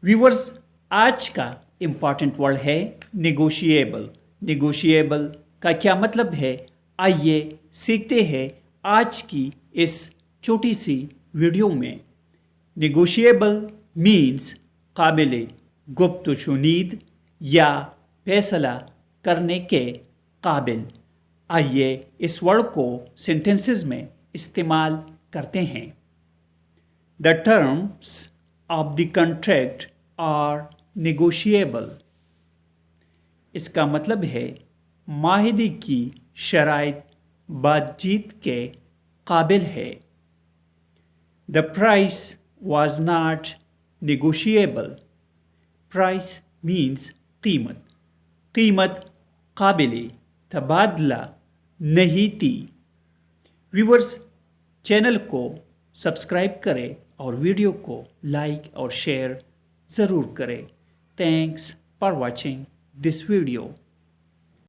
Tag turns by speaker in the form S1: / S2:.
S1: Viewers, आज का important word है नेगोशिएबल। नेगोशिएबल का क्या मतलब है, आइए सीखते हैं आज की इस छोटी सी वीडियो में। नेगोशिएबल मीन्स काबिल गुप्तशुनीद या फैसला करने के काबिल। आइए इस वर्ड को सेंटेंसेस में इस्तेमाल करते हैं। The terms of the contract are negotiable. इसका मतलब है माहिदी की शराइत बातचीत के काबिल है। The price was not negotiable. Price means कीमत। कीमत काबिल तबादला नहीं थी। व्यूवर्स, चैनल को सब्सक्राइब करें और वीडियो को लाइक और शेयर ज़रूर करें। Thanks for watching this video.